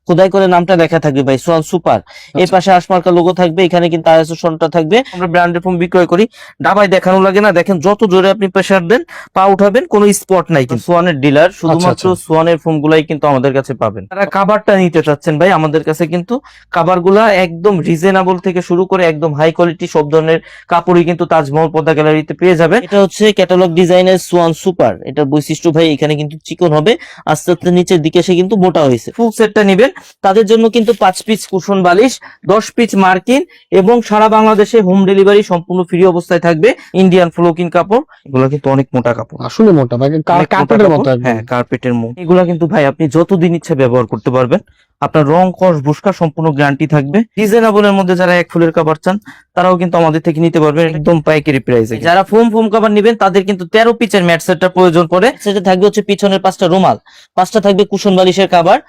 খোদাই করে নামটা লেখা থাকবে ভাই, সোয়ান সুপার। এই পাশে আশমার্কা লোগো থাকবে, এখানে কিন্তু আইএসও সনটা থাকবে। আমরা ব্র্যান্ডের ফোম বিক্রয় করি, ডাবায় দেখানো লাগে না। দেখেন যত জোরে আপনি প্রেসার দেন পা উঠাবেন, কোনো স্পট নাই। কিন্তু সোয়ানের ডিলার, শুধুমাত্র সোয়ানের ফোম গুলাই কিন্তু আমাদের কাছে পাবেন। তারা কাভারটা নিতে চাচ্ছেন ভাই, আমাদের কাছে কিন্তু কাভার গুলা একদম রিজনেবল থেকে শুরু করে একদম হাই কোয়ালিটি সব ধরনের কাপড়ই কিন্তু তাজমহল পদ্মা গ্যালারিতে পেয়ে যাবেন। এটা হচ্ছে ক্যাটালগ ডিজাইনের সোয়ান সুপার। এটার বৈশিষ্ট্য ভাই এখানে কিন্তু চিকন হবে, আস্তে আস্তে নিচের দিকে এসে কিন্তু মোটা হয়েছে। ফুল সেটটা নেবেন তাদের জন্য কিন্তু 5 পিস কুশন বালিশ, 10 পিস মার্কিন এবং সারা বাংলাদেশে হোম ডেলিভারি সম্পূর্ণ ফ্রি অবস্থায় থাকবে। ইন্ডিয়ান ফ্লোকিং কাপড়, এগুলো কিন্তু অনেক মোটা কাপড়, আসলে মোটা ভাই, কার্পেটের মতো। হ্যাঁ, কার্পেটের মতো। এগুলা কিন্তু ভাই আপনি যতদিন ইচ্ছা ব্যবহার করতে পারবেন। আপনার রং কস বুস্কা সম্পূর্ণ গ্যারান্টি থাকবে। রিজনেবলের মধ্যে যারা এক ফুলের কাভার চান তারাও কিন্তু আমাদের থেকে নিতে পারবেন একদম পাইকারি প্রাইসে। যারা ফোম কাভার নেবেন তাদের কিন্তু 13 পিসের ম্যাট সেটটা প্রয়োজন পড়ে। সেটা থাকবে হচ্ছে পিছনের 5টা রুমাল, 5টা থাকবে কুশন বালিশের কাভার।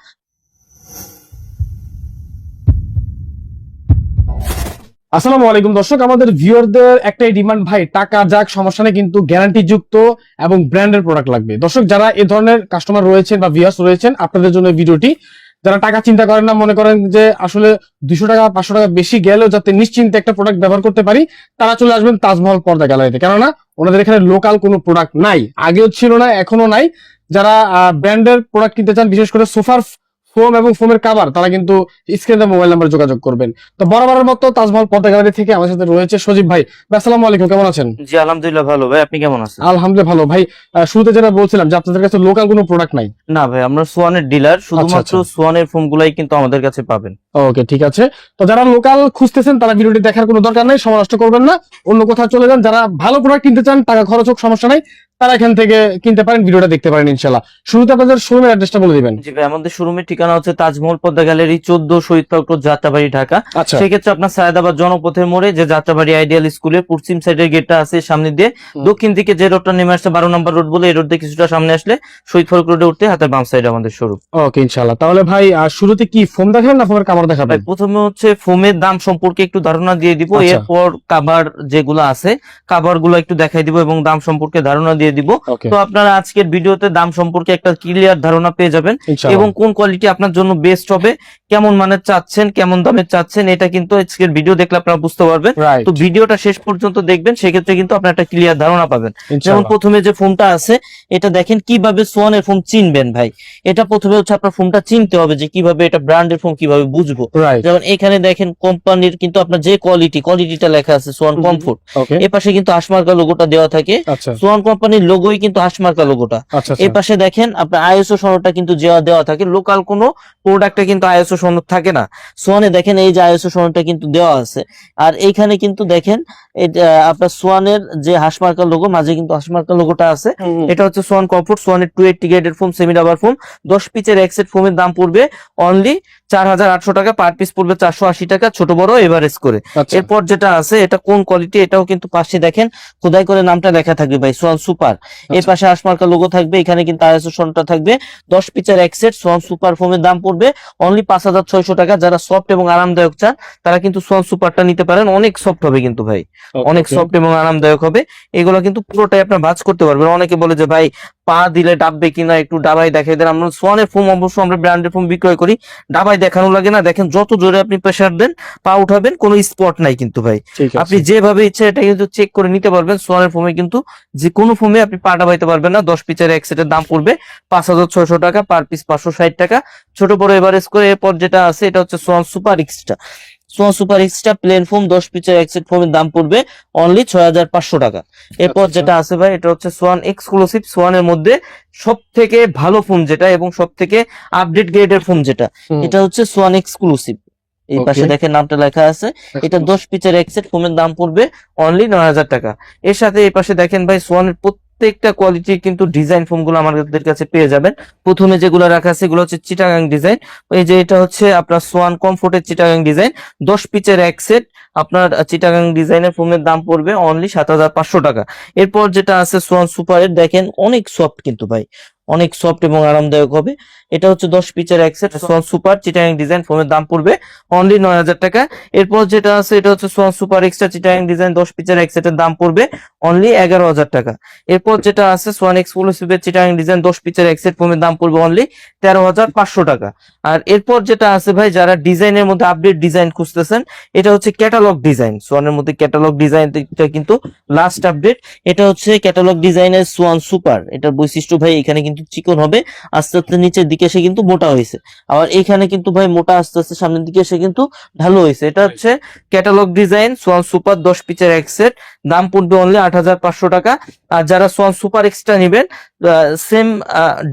আসসালামু আলাইকুম দর্শক, আমাদের ভিউয়ারদের একটাই ডিমান্ড ভাই, টাকা যাক সমস্যা নেই কিন্তু গ্যারান্টি যুক্ত এবং ব্র্যান্ডের প্রোডাক্ট লাগবে। দর্শক যারা এই ধরনের কাস্টমার রয়েছেন বা ভিউয়ার্স রয়েছেন, আপনাদের জন্য ভিডিওটি। যারা টাকা চিন্তা করেন না, মনে করেন যে আসলে 200 টাকা 500 টাকা বেশি গেলেও যাতে নিশ্চিন্তে একটা প্রোডাক্ট ব্যবহার করতে পারি, তারা চলে আসবেন তাজমহল পর্দা গ্যালারিতে। কেননা ওনাদের এখানে লোকাল কোনো প্রোডাক্ট নাই, আগেও ছিল না, এখনো নাই। যারা ব্র্যান্ডের প্রোডাক্ট কিনতে চান, বিশেষ করে সোফার ফোম এবং ফোমের কাভার, তারা কিন্তু স্ক্রিনে মোবাইল নাম্বার যোগাযোগ করবেন। তো বরাবরের মতো তাজমহল পর্দা গ্যালারি থেকে আমার সাথে রয়েছে সজীব ভাই। আসসালামু আলাইকুম, কেমন আছেন? জি আলহামদুলিল্লাহ ভালো ভাই, আপনি কেমন আছেন? আলহামদুলিল্লাহ ভালো ভাই। শুরুতে যেটা বলছিলাম যে আপনাদের কাছে লোকাল কোনো প্রোডাক্ট নাই। না ভাই, আমরা সোয়ানের ডিলার, শুধুমাত্র সোয়ানের ফোম গুলাই কিন্তু আমাদের কাছে পাবেন। ওকে, ঠিক আছে। তো যারা লোকাল খুঁজতেছেন তারা ভিডিওটি দেখার কোনো দরকার নেই, সময় নষ্ট করবেন না, অন্য কোথাও চলে যান। যারা ভালো প্রোডাক্ট কিনতে চান, টাকা খরচ হোক সমস্যা নাই, তারা এখান থেকে কিনতে পারেন, ভিডিওটা দেখতে পারেন ইনশাআল্লাহ। শুরুতে আপনাদের শোরুমের অ্যাড্রেসটা বলে দিবেন। জি ভাই, আমাদের শোরুমের ঠিকানা হচ্ছে তাজমহল পদ্মা গ্যালারি, 14 শহীদ পার্ক রোড, যাত্রাবাড়ি, ঢাকা। আচ্ছা, সেক্ষেত্রে আপনার সায়েদাবাদ জনপথের মোড়ে যে যাত্রাবাড়ি আইডিয়াল স্কুলের পশ্চিম সাইডের গেটটা আছে, সামনে দিয়ে দক্ষিণ দিকে যে রোডটা নেমে আসছে 12 নম্বর রোড বলে, এই রোড দিয়ে কিছুটা সামনে আসলে শহীদ ফারুক রোডে উঠতে হাতের বাম সাইডে আমাদের শোরুম। ওকে ইনশাআল্লাহ। তাহলে ভাই শুরুতে কি ফোম দেখাবেন না ফোমের কাভার দেখাবেন? ভাই প্রথমে হচ্ছে ফোমের দাম সম্পর্কে একটু ধারণা দিয়ে দিব, আচ্ছা। এরপর কাভার যেগুলো আছে কাভার গুলো একটু দেখাই দিব এবং দাম সম্পর্কে ধারণা দিয়ে দিব। ওকে, তো আপনারা আজকের ভিডিওতে দাম সম্পর্কে একটা ক্লিয়ার ধারণা পেয়ে যাবেন ইনশাআল্লাহ। এবং কোন কোয়ালিটি আপনার জন্য বেস্ট হবে, কেমন মানের চাচ্ছেন, কেমন দামের চাচ্ছেন, এটা কিন্তু আজকের ভিডিও দেখলে আপনারা বুঝতে পারবেন। রাইট, তো ভিডিওটা শেষ পর্যন্ত দেখবেন, সেক্ষেত্রে কিন্তু আপনার একটা ক্লিয়ার ধারণা পাবেন। যেমন ইনশাআল্লাহ। প্রথমে যে ফোনটা আছে এটা দেখেন, কিভাবে সোয়ানের ফোন চিনবেন ভাই। এটা প্রথমে হচ্ছে আপনার ফোনটা চিনতে হবে যে কিভাবে এটা ব্র্যান্ডের ফোন কিভাবে বুঝবো। রাইট, যেমন এখানে দেখেন কোম্পানির কিন্তু আপনার যে কোয়ালিটিটা লেখা আছে সোয়ান কমফোর্ট, ওকে, এ পাশে কিন্তু হাসমার্কা লোগোটা দেওয়া থাকে। আচ্ছা সোয়ান কোম্পানির লোগোই কিন্তু হাসমার্কা লোগোটা। আচ্ছা এই পাশে দেখেন আপনার আইএসও সনদটা কিন্তু দেওয়া থাকে। লোকাল কোনো প্রোডাক্টে কিন্তু আইএসও সনদ থাকে না, সোয়ানে দেখেন এই যে আইএসও সনদটা কিন্তু দেওয়া আছে। আর এইখানে কিন্তু দেখেন এটা আপনার সোয়ানের যে হাসমার্কা লোগো, মাঝে কিন্তু হাসমার্কা লোগোটা আছে। এটা হচ্ছে সোয়ান কমফোর্ট, সোয়ানের 280 গ্রেডের ফোম, সেমি রাবার ফোম। 10 পিসের এক সেট ফোমের দাম পড়বে অনলি 4800 টাকা, পার পিস পড়বে 480 টাকা, ছোট বড় এভারেজ করে। আচ্ছা, এরপর যেটা আছে এটা কোন কোয়ালিটি, এটাও কিন্তু পাশে দেখেন খোদাই করে নামটা লেখা থাকবে ভাই, সোয়ান সুপার। এই পাশে হাসমার্কা লোগো থাকবে, এখানে কিন্তু আইএসও সনদটা থাকবে। 10 পিসের এক সেট সোয়ান সুপার ফোমের দাম পড়বে অনলি 5600 টাকা। যারা সফট এবং আরামদায়ক চান তারা কিন্তু সোয়ান সুপারটা নিতে পারেন, অনেক সফট হবে কিন্তু ভাই, অনেক সফট এবং আরামদায়ক হবে। এগুলো কিন্তু পুরোটাই আপনার ভাঁজ করতে পারবেন। অনেকে বলে যে ভাই পা দিলে ডাববে কিনা, একটু ডাবাই দেখাই দেন। আমরা সোয়ানের ফোম অবশ্য আমরা ব্র্যান্ডের ফোম বিক্রয় করি, ডাবাই দেখানো লাগে না। দেখেন যত জোরে আপনি প্রেসার দেন পা উঠাবেন, কোনো স্পট নাই কিন্তু ভাই। ঠিক আছে। আপনি যেভাবে ইচ্ছা এটা কিন্তু চেক করে নিতে পারবেন। সোয়ানের ফোমে কিন্তু যে কোনো ফোমে আপনি পা ডাবাইতে পারবেন না। 10 পিসের এক সেটের দাম পড়বে 5600 টাকা, পার পিস 560 টাকা, ছোট বড় এভারেজ করে। এরপর যেটা আছে এটা হচ্ছে Schwann super extra. Schwann super extra plane foam 10 পিসের এক সেট ফোমের দাম পড়বে অনলি 6500 টাকা। এরপর যেটা আছে ভাই এটা হচ্ছে সোয়ান এক্সক্লুসিভ, সোয়ানের মধ্যে সব থেকে ভালো ফোন যেটা এবং সব থেকে আপডেট গ্রেডের ফোন যেটা, এটা হচ্ছে সোয়ান এক্সক্লুসিভ। এই পাশে দেখেন নামটা লেখা আছে। এটা 10 পিসের এক সেট ফোমের দাম পড়বে অনলি 9000 টাকা। এর সাথে এই পাশে দেখেন ভাই সোয়ানের প্রত্যেকটা কোয়ালিটির কিন্তু ডিজাইন ফোম গুলো আমাদের কাছে পেয়ে যাবেন। প্রথমে যেগুলো রাখা আছে এগুলো হচ্ছে চিটাগাং ডিজাইন। এই যে এটা হচ্ছে আপনার সোয়ান কমফোর্টের চিটাগাং ডিজাইন, 10 পিসের এক সেট আপনার চিটাগাং ডিজাইনের ফোমের দাম পড়বে অনলি 7500 টাকা। এরপর যেটা আছে সোয়ান সুপারের, দেখেন অনেক সফট কিন্তু ভাই, অনেক সফট এবং আরামদায়ক হবে। এটা হচ্ছে 10 পিচের এক set Swan super Chittagong design ফোমের দাম পড়বে অনলি 9000 টাকা। এরপর যেটা আছে এটা হচ্ছে Schwann super extra Chittagong design 10 পিচের এক সেটের দাম পড়বে অনলি 11000 টাকা। এরপর যেটা আছে সোয়ান এক্সক্লুসিভের চিটাগাং ডিজাইন 10 পিচের এক সেট ফোমের দাম পড়বে অনলি 13500 টাকা। আর এরপর যেটা আছে ভাই, যারা ডিজাইনের মধ্যে আপডেট ডিজাইন খুঁজতেছেন, এটা হচ্ছে ক্যাটালগ ডিজাইন। সোয়ানের মধ্যে ক্যাটালগ ডিজাইনটা কিন্তু লাস্ট আপডেট। এটা হচ্ছে ক্যাটালগ ডিজাইনের সোয়ান সুপার। এটার বৈশিষ্ট্য ভাই এখানে কিন্তু চিকন হবে, আস্তে আস্তে নিচের দিকে এসে কিন্তু মোটা হয়েছে। আবার এখানে কিন্তু ভাই মোটা আস্তে আস্তে সামনের দিকে এসে কিন্তু ঢালু হয়েছে। এটা হচ্ছে ক্যাটালগ ডিজাইন সোয়ান সুপার 10 পিচের এক সেট, দাম পড়বে অনলি 8500 টাকা। আর যারা সোয়ান সুপার এক্সট্রা নেবেন সেম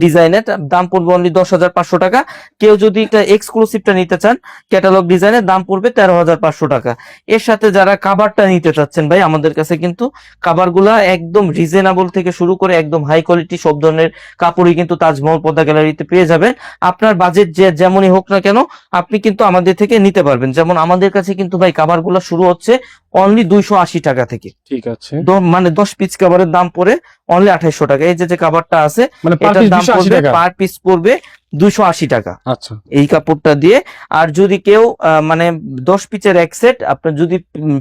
ডিজাইনের, দাম পড়বে অনলি 10500 টাকা। কেউ যদি এটা এক্সক্লুসিভটা নিতে চান ক্যাটালগ ডিজাইনের, দাম পড়বে 13500 টাকা। এর সাথে যারা কাভারটা নিতে চাচ্ছেন ভাই, আমাদের কাছে কিন্তু কাভার গুলা একদম রিজনেবল থেকে শুরু করে একদম হাই কোয়ালিটি সব ধরনের কাপড়ই কিন্তু তাজমহল পদ্মা গ্যালারিতে পেয়ে যাবেন। আপনার বাজেট যেমনই হোক না কেন আপনি কিন্তু আমাদের থেকে নিতে পারবেন। যেমন আমাদের কাছে কিন্তু ভাই কাভার গুলা শুরু হচ্ছে অনলি 280 টাকা থেকে। ঠিক আছে, মানে 10 পিস কাভারের দাম পড়ে অনলি 2800 টাকা। এই যে কাভারটা আছে মানে এটার দাম পড়বে পার পিস পড়বে 280 টাকা আচ্ছা এই কাপড়টা দিয়ে। আর যদি কেউ মানে 10 পিচের এক সেট আপনার যদি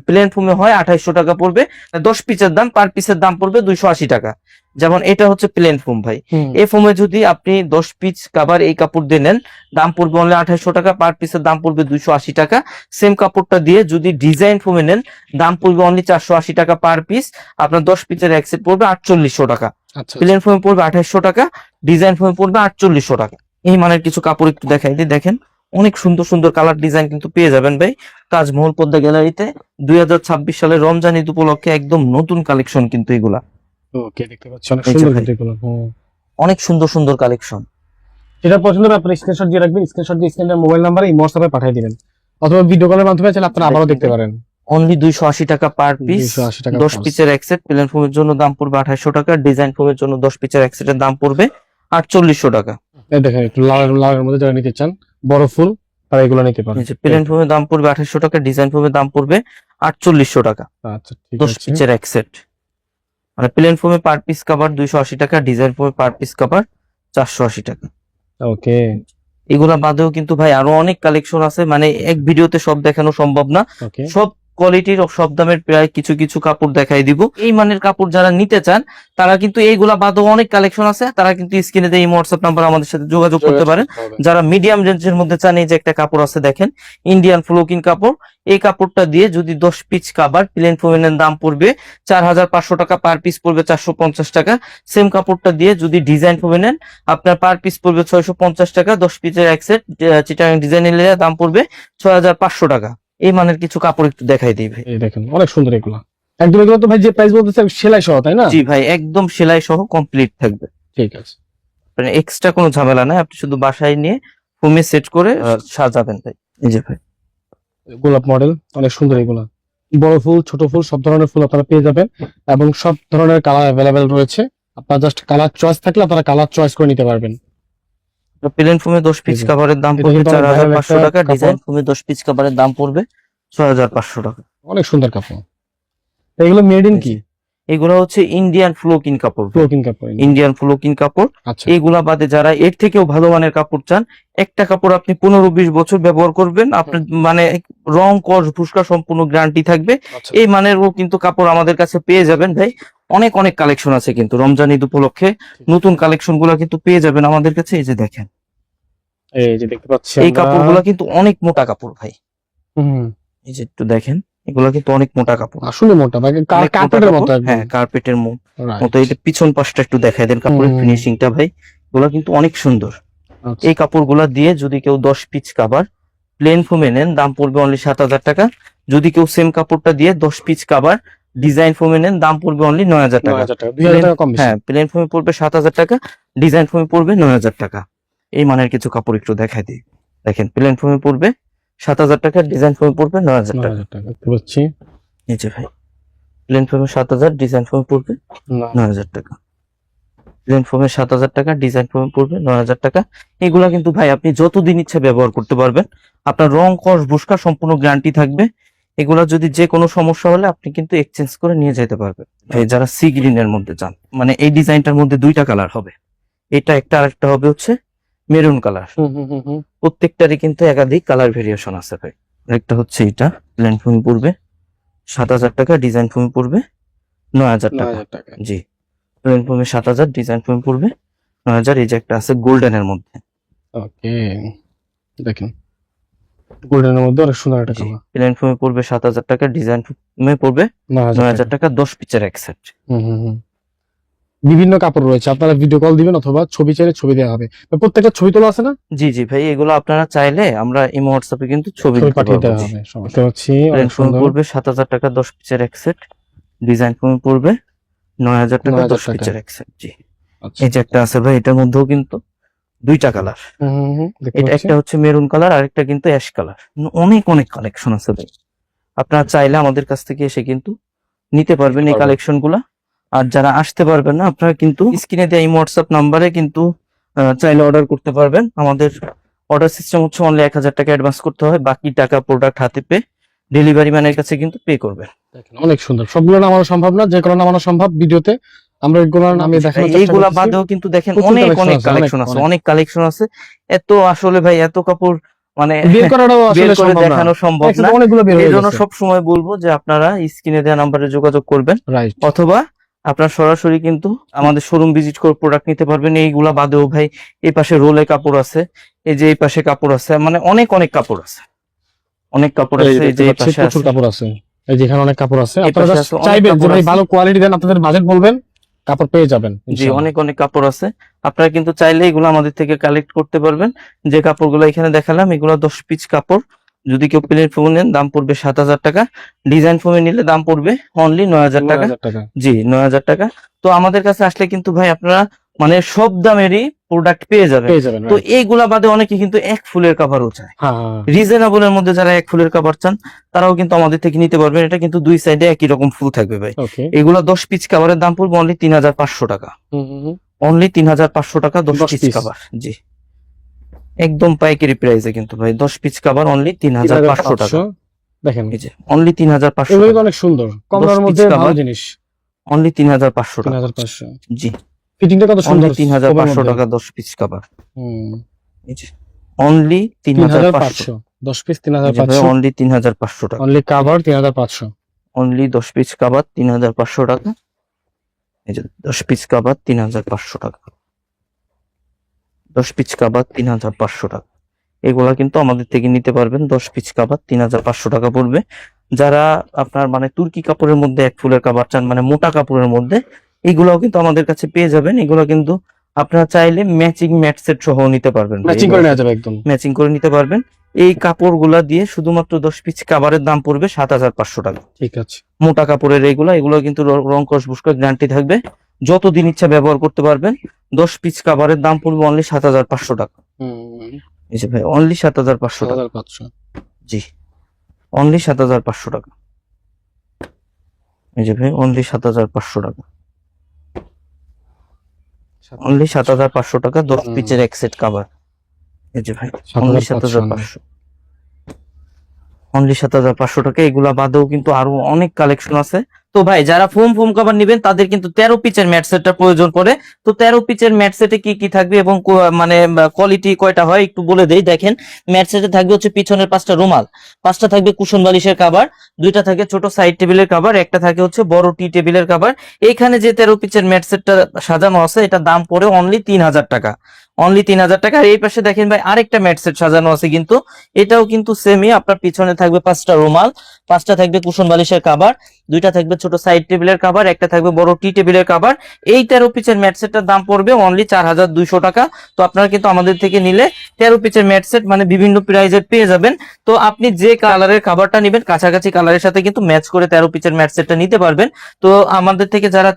প্লেন ফোমে হয় 2800 টাকা পড়বে। 10 পিচের দাম পার পিসের দাম পড়বে 280 টাকা। যেমন এটা হচ্ছে প্লেন ফোম ভাই, এই ফোমে যদি আপনি 10 পিচ কাভার এই কাপড় দিয়ে নেন, দাম পড়বে অনলি 2800 টাকা, পার পিসের দাম পড়বে 280 টাকা। সেম কাপড়টা দিয়ে যদি ডিজাইন ফোমে নেন, দাম পড়বে অনলি 480 টাকা পার পিস। আপনার 10 পিচের এক সেট পড়বে 4800 টাকা। আচ্ছা প্লেন ফোমে পড়বে 2800 টাকা, ডিজাইন ফোমে পড়বে 4800 টাকা। এই মানের কিছু কাপড় একটু দেখাই দিই, দেখেন অনেক সুন্দর সুন্দর কালার ডিজাইন কিন্তু পেয়ে যাবেন ভাই তাজমহল পদ্মা গ্যালারিতে। 2026 সালের রমজান ঈদ উপলক্ষে একদম নতুন কালেকশন কিন্তু এগুলা। ওকে, দেখতে পাচ্ছি অনেক সুন্দর কিন্তু এগুলো। অনেক সুন্দর সুন্দর কালেকশন। যেটা পছন্দ হবে আপনি স্ক্রিনশট দিয়ে রাখবেন, স্ক্রিনশট দিয়ে স্ক্রিনের মোবাইল নাম্বারে এই হোয়াটসঅ্যাপে পাঠিয়ে দিবেন, অথবা ভিডিও কলের মাধ্যমে চাইলে আপনারা আবারও দেখতে পারেন। অনলি 280 টাকা পার পিস, 280 টাকা 10 পিসের এক সেট। প্লেন ফোমের জন্য দাম পড়বে 2800 টাকা, ডিজাইন ফোমের জন্য 10 পিসের এক সেটের দাম পড়বে 4800 টাকা। এই দেখেন একটু লালের মধ্যে যারা নিতে চান বড় ফুল তারা এগুলো নিতে পারেন। প্লেন ফোমের দাম পড়বে 2800 টাকা, ডিজাইন ফোমের দাম পড়বে 4800 টাকা। আচ্ছা ঠিক 10 আছে, পিসের এক সেট। মানে প্লেন ফোমে পার পিস কভার 280 টাকা, ডিজাইন ফোমে পার পিস কভার 480 টাকা। ওকে এগুলা বাদেও কিন্তু ভাই আরো অনেক কালেকশন আছে, মানে এক ভিডিওতে সব দেখানো সম্ভব না। ওকে সব কোয়ালিটির ও সব দামের প্রায় কিছু কিছু কাপড় দেখাই দিব। এই মানের কাপড় যারা নিতে চান তারা কিন্তু এইগুলা বাদেও অনেক কালেকশন আছে, তারা কিন্তু স্ক্রিনে দিয়ে এই হোয়াটসঅ্যাপ নাম্বার আমাদের সাথে যোগাযোগ করতে পারেন। যারা মিডিয়াম রেঞ্জের মধ্যে চান, এই যে একটা কাপড় আছে দেখেন ইন্ডিয়ান ফ্লোকিং কাপড়, এই কাপড়টা দিয়ে যদি 10 পিস কাভার প্লেন ফোমের দাম পড়বে 4500 টাকা, পার পিস পড়বে 450 টাকা। সেম কাপড়টা দিয়ে যদি ডিজাইন ফোমে নেন আপনার পার পিস পড়বে 650 টাকা। 10 পিসের এক সেট চিটাগাং ডিজাইনের দাম পড়বে 6500 টাকা। এই মানের কিছু কাপড় একটু দেখাই দিবে। এই দেখেন অনেক সুন্দর এগুলো, একদম এগুলো তো ভাই যে প্রাইস বলতেছে সেলাই সহ তাই না? জি ভাই, একদম সেলাই সহ কমপ্লিট থাকবে। ঠিক আছে, মানে এক্সট্রা কোনো ঝামেলা নাই, আপনি শুধু বাসায় নিয়ে ফোমে সেট করে সাজাবেন ভাই। এই যে ভাই গোলাপ মডেল অনেক সুন্দর এগুলো, বড় ফুল ছোট ফুল সব ধরনের ফুল আপনারা পেয়ে যাবেন এবং সব ধরনের কালার অ্যাভেলেবেল রয়েছে। আপনার জাস্ট কালার চয়েস থাকলে আপনারা কালার চয়েস করে নিতে পারবেন। প্লেন ফোমে 10 পিস কাভারের দাম এটা পড়বে কিন্তু অনেক ভালো 4500 একটা টাকা, কাপড়। ডিজাইন ফোমে 10 পিস কাভারের দাম পড়বে 6500 টাকা। অনেক সুন্দর কাপড়। এগুলো মেড ইন কি? এগুলো হচ্ছে ইন্ডিয়ান ফ্লোকিং কাপড়। ফ্লোকিং কাপড়, ইন্ডিয়ান ফ্লোকিং কাপড়। আচ্ছা এইগুলা বাদে যারা এর থেকেও ভালো মানের কাপড় চান, একটা কাপড় আপনি 15-20 বছর ব্যবহার করবেন, আপনার মানে রং কস ভুসকা সম্পূর্ণ গ্যারান্টি থাকবে। আচ্ছা এই মানেরও কিন্তু কাপড় আমাদের কাছে পেয়ে যাবেন ভাই। অনেক অনেক কালেকশন আছে কিন্তু রমজান ঈদ উপলক্ষে নতুন কালেকশন গুলা কিন্তু পেয়ে যাবেন আমাদের কাছে। এই যে দেখেন এই যে দেখতে পাচ্ছি এই কাপড়গুলা কিন্তু অনেক মোটা কাপড় ভাই। হুম, এই যে একটু দেখেন, এগুলা কিন্তু অনেক মোটা কাপড়, আসলে মোটা ভাই, অনেক মোটা কার্পেটের কাপড়। মতো একদম। হ্যাঁ, কার্পেটের মতো। Right. এই যে পিছন পাশটা একটু দেখাই দেন, কাপড়ের হুম। ফিনিশিংটা ভাই এগুলা কিন্তু অনেক সুন্দর। আচ্ছা, এই কাপড়গুলা দিয়ে যদি কেউ 10 পিস কাভার প্লেন ফোমে নেন, দাম পড়বে অনলি 7000 টাকা। যদি কেউ সেম কাপড়টা দিয়ে 10 পিস কাভার ডিজাইন ফোমে নেন, দাম পড়বে অনলি 9000 টাকা। 9000 টাকা, 2000 টাকা কম বেশি। হ্যাঁ, প্লেন ফোমে পড়বে 7000 টাকা, ডিজাইন ফোমে পড়বে 9000 টাকা। এই মানের কিছু কাপড় একটু দেখাই দিই, দেখেন প্লেন ফোমে পড়বে 7000 টাকা, ডিজাইন ফোমে পড়বে 9000 টাকা। 9000 টাকা দেখতে পাচ্ছি। এই যে ভাই প্লেন ফোমে 7000, ডিজাইন ফোমে পড়বে 9000 টাকা। প্লেন ফোমে 7000 টাকা, ডিজাইন ফোমে পড়বে 9000 টাকা। এগুলা কিন্তু ভাই আপনি যতদিন ইচ্ছা ব্যবহার করতে পারবেন, আপনার রং কস ভুসকা সম্পূর্ণ গ্যারান্টি থাকবে। এগুলা যদি যে কোনো সমস্যা হলে আপনি কিন্তু এক্সচেঞ্জ করে নিয়ে যেতে পারবেন। ভাই যারা সি গ্রিন এর মধ্যে চান, মানে এই ডিজাইনটার মধ্যে দুইটা কালার হবে, এটা একটা, আরেকটা হবে হচ্ছে মেরুন কালার। প্রত্যেকটারই কিন্তু একাধিক কালার ভেরিয়েশন আছে ভাই। একটা হচ্ছে এটা প্লেন ফোম পড়বে 7,000 টাকা, ডিজাইন ফোম পড়বে 9,000 টাকা। টাকা। জি, প্লেন ফোমে 7,000, ডিজাইন ফোম পড়বে 9,000। এই যে একটা আছে গোল্ডেনের মধ্যে, ওকে, দেখেন গোল্ডেনের মধ্যে অনেক সুন্দর একটা কালার। প্লেন ফোমে পড়বে 7,000 টাকা, ডিজাইন ফোমে পড়বে 9,000 টাকা, 10 পিসের এক সেট। বিভিন্ন কাপড় রয়েছে, আপনারা ভিডিও কল দিবেন অথবা ছবি চাইলে ছবি দেওয়া হবে। প্রত্যেকটা ছবি তোলা আছে না? জি জি ভাই, এগুলো আপনারা চাইলে আমরা ইমো হোয়াটসঅ্যাপে কিন্তু ছবি ছবি দিতে পাঠিয়ে পারবো। দেওয়া জি। হবে, সমস্যা হচ্ছে প্লেন ফোমে পড়বে 7,000 টাকা, 10 পিসের এক সেট, ডিজাইন ফোমে পড়বে 9,000 টাকা, 9,000 10 টাকা। পিসের এক সেট। জি, আচ্ছা। এই যে একটা আছে ভাই, এটার মধ্যেও কিন্তু দুইটা কালার। দেখতে এটা পাচ্ছি। একটা হচ্ছে মেরুন কালার, আরেকটা কিন্তু অ্যাশ কালার। অনেক অনেক কালেকশন আছে ভাই, আপনারা চাইলে আমাদের কাছ থেকে এসে কিন্তু নিতে পারবেন এই কালেকশন গুলা। আর যারা আসতে পারবেন না, আপনারা কিন্তু স্ক্রিনে দেওয়া এই হোয়াটসঅ্যাপ নাম্বারে কিন্তু চাইলে অর্ডার করতে পারবেন। আমাদের অর্ডার সিস্টেম হচ্ছে অনলি 1,000 টাকা অ্যাডভান্স করতে হয়, বাকি টাকা প্রোডাক্ট হাতে পেয়ে ডেলিভারি ম্যানের কাছে কিন্তু পে করবেন। দেখেন অনেক সুন্দর, সবগুলো নামানো সম্ভব না, যে কোনো নামানো সম্ভব ভিডিওতে আমরা এগুলো নামিয়ে দেখানোর চেষ্টা এইগুলা করতেছি। বাদেও কিন্তু দেখেন প্রচুর অনেক collection অনেক আছে, কালেকশন অনেক, আছে, অনেক। অনেক কালেকশন আছে। এত আসলে ভাই এত কাপড় মানে বের করাটাও বের আসলে করে সম্ভব না, দেখানো সম্ভব না। অনেকগুলো বের এই হয়ে জন্য গেছে। সব সময় বলবো যে আপনারা স্ক্রিনে দেওয়া নাম্বারে যোগাযোগ করবেন, রাইট। অথবা আপনার সরাসরি কিন্তু আমাদের শোরুম ভিজিট করে প্রোডাক্ট নিতে পারবেন। এইগুলা বাদেও ভাই এই পাশে রোলে কাপড় আছে, এই যে এই পাশে কাপড় আছে, মানে অনেক অনেক কাপড় আছে, অনেক কাপড় আছে। এই যে এই পাশে প্রচুর আছে, কাপড় আছে, এই যেখানে অনেক কাপড় আছে। এই আপনারা পাশে just আছে, অনেক চাইবেন যে কাপড় ভাই আছে। ভালো কোয়ালিটি দেন, আপনাদের বাজেট বলবেন, কাপড় পেয়ে যাবেন জি, ইনশাআল্লাহ। অনেক অনেক কাপড় আছে, আপনারা কিন্তু চাইলে এগুলো আমাদের থেকে কালেক্ট করতে পারবেন। যে কাপড়গুলো এখানে দেখালাম এগুলো 10 পিস কাপড়। যদি কেউ প্লেন ফোম নেন দাম পড়বে 7,000 টাকা, ডিজাইন ফোমে নিলে দাম পড়বে অনলি 9,000 টাকা। 9,000 টাকা। জি, 9,000 টাকা। তো আমাদের কাছে আসলে কিন্তু ভাই আপনারা মানে সব দামেরই প্রোডাক্ট পেয়ে যাবেন। পেয়ে যাবেন, তো right. এইগুলা বাদে অনেকে কিন্তু এক ফুলের কাভারও চায়, হ্যাঁ, রিজনেবল এর মধ্যে যারা এক ফুলের কাভার চান তারাও কিন্তু আমাদের থেকে নিতে পারবেন। এটা কিন্তু দুই সাইডে একই রকম ফুল থাকবে ভাই। ওকে। এগুলো 10 পিস কাভারের দাম পড়বে অনলি 3,500 টাকা, অনলি 3,500 টাকা 10 10 পিস piece। কাভার। জি, একদম পাইকারি প্রাইসে কিন্তু ভাই 10 পিস কাভার অনলি 3,500 টাকা। দেখেন এই যে অনলি 3,500 এগুলো টাকা, অনেক সুন্দর, কম 10 দামের piece মধ্যে ভালো cover। জিনিস। অনলি 3,500 টাকা। 3,500। জি, ফিটিংটা কত সুন্দর, অনলি 3,500 টাকা 10 পিস কাভার। এই যে অনলি 3,500, 10 পিস এই যে ভাই 3,500। অনলি 3,500 টাকা, only cover 3,500। Only 10 piece cover 3,500 টাকা। এই যে 10 পিস কাভার 3,500 টাকা, 10 পিস কাভার 3,500 টাকা। এগুলা কিন্তু আমাদের থেকে নিতে পারবেন, 10 পিস কাভার 3,500 টাকা পড়বে। যারা আপনার মানে তুর্কি কাপড়ের মধ্যে এক ফুলের কাভার চান, মানে মোটা কাপড়ের মধ্যে, এগুলাও কিন্তু আমাদের কাছে পেয়ে যাবেন। এগুলো কিন্তু আপনারা চাইলে ম্যাচিং ম্যাট সেট সহ নিতে পারবেন, ম্যাচিং করে নেওয়া যাবে একদম। ম্যাচিং করে নিতে পারবেন। এই কাপড়গুলা দিয়ে শুধুমাত্র 10 পিস কাভারের দাম পড়বে 7,500 টাকা। ঠিক আছে। মোটা কাপড়ের এগুলো কিন্তু রং কস বুস্কার গ্যারান্টি থাকবে, যতদিন ইচ্ছা ব্যবহার করতে পারবেন। 10 পিস কাভারের দাম পড়বে অনলি 7,500 টাকা। এই যে ভাই অনলি 7,500 টাকা। 7,500। জি, অনলি 7,500 টাকা। এই যে ভাই অনলি 7,500 টাকা, অনলি 7,500 টাকা 10 পিসের এক সেট কাভার। এই যে ভাই অনলি 7,500, অনলি 7,500 টাকা। এগুলা বাদেও কিন্তু আরো অনেক কালেকশন আছে। তো ভাই যারা ফোম কাভার নেবেন তাদের কিন্তু 13 পিসের ম্যাট সেটটা প্রয়োজন পড়ে। তো 13 পিসের ম্যাট সেটে কি কি থাকবে এবং মানে কোয়ালিটি কয়টা হয় একটু বলে দেই। দেখেন ম্যাট সেটে থাকবে হচ্ছে পিছনের 5টা রুমাল, 5টা থাকবে কুশন বালিশের কভার, 2টা থাকে ছোট সাইড টেবিলের কভার, একটা থাকে হচ্ছে বড় টি টেবিলের কভার। এইখানে যে 13 পিসের ম্যাট সেটটা সাজানো আছে এটা দাম পড়ে অনলি 3,000 টাকা, অনলি 3,000 টাকা। আর এই পাশে দেখেন ভাই আরেকটা ম্যাট সেট সাজানো আছে, কিন্তু এটাও কিন্তু সেমই। আপনার পিছনে থাকবে 5টা রুমাল, 5টা থাকবে কুশন বালিশের কভার, 2টা থাকবে ছোট সাইড টেবিলের কভার, একটা থাকবে বড় টি টেবিলের কভার। এই 13 পিসের ম্যাট সেটটার দাম পড়বে অনলি 4,200 টাকা। তো আপনারা কিন্তু আমাদের থেকে নিলে 13 পিসের ম্যাট সেট মানে বিভিন্ন প্রাইজের পেয়ে যাবেন। তো আপনি যে কালারের কভারটা নেবেন কাছাকাছি কালারের সাথে কিন্তু ম্যাচ করে 13 পিসের ম্যাট সেটটা নিতে পারবেন। তো আমাদের থেকে যারা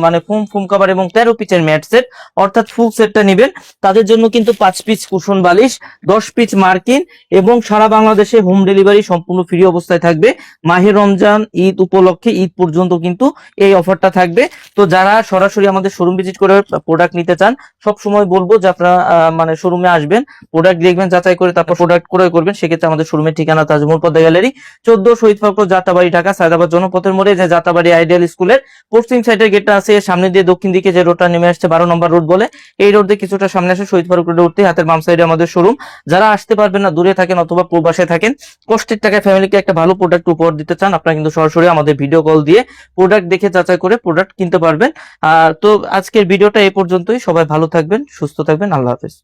মানে ফোম কভার এবং 13 পিসের ম্যাট সেট অর্থাৎ ফুল সেটটা নেবেন তাদের জন্য কিন্তু 5 পিস কুশন বালিশ, 10 পিস মার্কিন এবং সারা বাংলাদেশে হোম ডেলিভারি সম্পূর্ণ ফ্রি অবস্থায় থাকবে। মাহে রমজান ঈদ উপলক্ষে ঈদ পর্যন্ত কিন্তু এই অফারটা থাকবে। তো যারা সরাসরি আমাদের শোরুম ভিজিট করে প্রোডাক্ট নিতে চান, সব সময় বলবো যে আপনারা মানে শোরুমে আসবেন, প্রোডাক্ট দেখবেন, যাচাই করে তারপর প্রোডাক্ট ক্রয় করবেন। সেক্ষেত্রে আমাদের শোরুমের ঠিকানা তাজমহল পদ্মা গ্যালারি, 14 শহীদ ফারুক রোড, যাত্রাবাড়ি, ঢাকা। সায়দাবাদ জনপথের মোড়ে যে যাত্রাবাড়ি আইডিয়াল স্কুলের পশ্চিম সাইডের গেটটা আছে, এর সামনে দিয়ে দক্ষিণ দিকে যে রোডটা নেমে আসছে 12 নম্বর রোড বলে, এই রোড দিয়ে কিছুটা সামনে আসে শহীদ ফারুক রোডে উঠতে হাতের বাম সাইডে আমাদের শোরুম। যারা আসতে পারবেন না, দূরে থাকেন অথবা প্রবাসে থাকেন, কষ্টের টাকায় ফ্যামিলিকে একটা ভালো প্রোডাক্ট উপহার দিতে চান, আপনারা কিন্তু সরাসরি আমাদের ভিডিও কল দিয়ে প্রোডাক্ট দেখে যাচাই করে প্রোডাক্ট কিনতে পারবেন। তো আজকের ভিডিওটা এই পর্যন্তই। সবাই ভালো থাকবেন, সুস্থ থাকবেন, আল্লাহ হাফেজ।